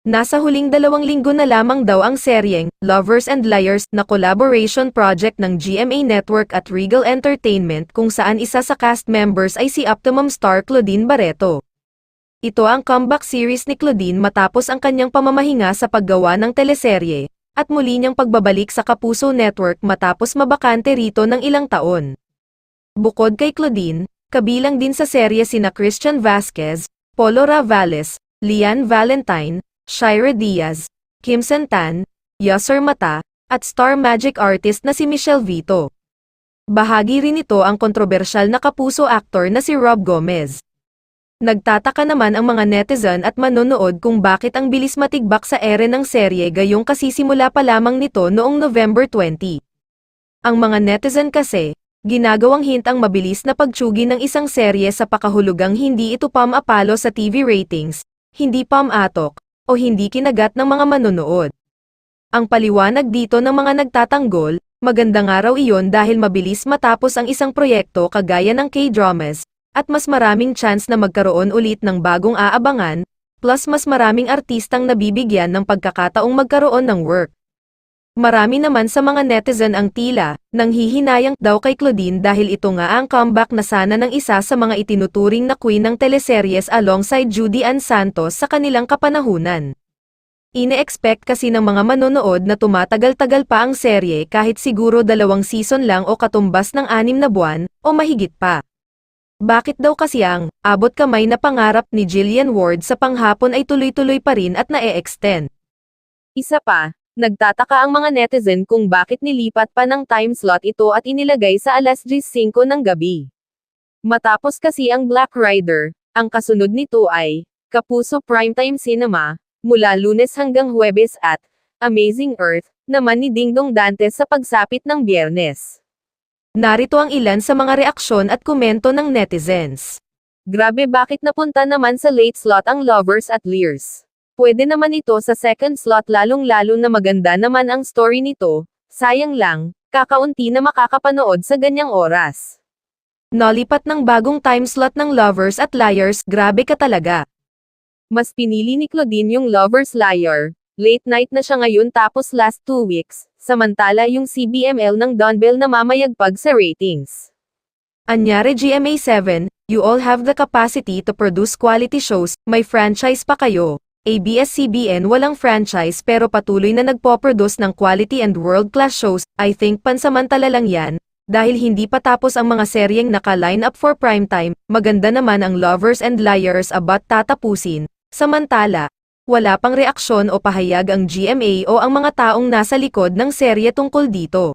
Nasa huling 2 linggo na lamang daw ang seryeng Lovers and Liars na collaboration project ng GMA Network at Regal Entertainment kung saan isa sa cast members ay si Optimum star Claudine Barreto. Ito ang comeback series ni Claudine matapos ang kanyang pamamahinga sa paggawa ng teleserye, at muli niyang pagbabalik sa Kapuso Network matapos mabakante rito ng ilang taon. Bukod kay Claudine, kabilang din sa serye sina Christian Vasquez, Polo Ravales, Lian Valentine, Shira Diaz, Kim Santan, Yasser Mata, at star magic artist na si Michelle Vito. Bahagi rin ito ang kontrobersyal na kapuso actor na si Rob Gomez. Nagtataka naman ang mga netizen at manonood kung bakit ang bilis matigbak sa ere ng serye gayong kasisimula pa lamang nito noong November 20. Ang mga netizen kasi, ginagawang hint ang mabilis na pagtsugi ng isang serye sa pakahulugang hindi ito pam-apalo sa TV ratings, hindi pam-atok, o hindi kinagat ng mga manonood. Ang paliwanag dito ng mga nagtatanggol, magandang araw iyon dahil mabilis matapos ang isang proyekto kagaya ng K-dramas, at mas maraming chance na magkaroon ulit ng bagong aabangan, plus mas maraming artistang nabibigyan ng pagkakataong magkaroon ng work. Marami naman sa mga netizen ang tila, nanghihinayang daw kay Claudine dahil ito nga ang comeback na sana ng isa sa mga itinuturing na queen ng teleseryes alongside Judy Ann Santos sa kanilang kapanahunan. Ine-expect kasi ng mga manonood na tumatagal-tagal pa ang serye kahit siguro 2 season lang o katumbas ng 6 na buwan, o mahigit pa. Bakit daw kasi ang abot kamay na pangarap ni Jillian Ward sa panghapon ay tuloy-tuloy pa rin at na-e-extend? Isa pa, nagtataka ang mga netizen kung bakit nilipat pa ng time slot ito at inilagay sa 5:05 ng gabi. Matapos kasi ang Black Rider, ang kasunod nito ay Kapuso Primetime Cinema, mula Lunes hanggang Huwebes at Amazing Earth, naman ni Dingdong Dantes sa pagsapit ng Biyernes. Narito ang ilan sa mga reaksyon at komento ng netizens. Grabe, bakit napunta naman sa late slot ang Lovers at Liars? Pwede naman ito sa second slot lalong-lalo na maganda naman ang story nito, sayang lang, kakaunti na makakapanood sa ganyang oras. Nalipat ng bagong time slot ng Lovers at Liars, grabe ka talaga. Mas pinili ni Claudine yung Lovers Liar, late night na siya ngayon tapos last 2 weeks, samantala yung CBML ng Don Bell na mamayagpag sa ratings. Anyari GMA7, you all have the capacity to produce quality shows, may franchise pa kayo. ABS-CBN walang franchise pero patuloy na nagpo-produce ng quality and world-class shows, I think pansamantala lang yan, dahil hindi pa tapos ang mga seryeng naka-line up for primetime, maganda naman ang Lovers and Liars about tatapusin, samantala, wala pang reaksyon o pahayag ang GMA o ang mga taong nasa likod ng serye tungkol dito.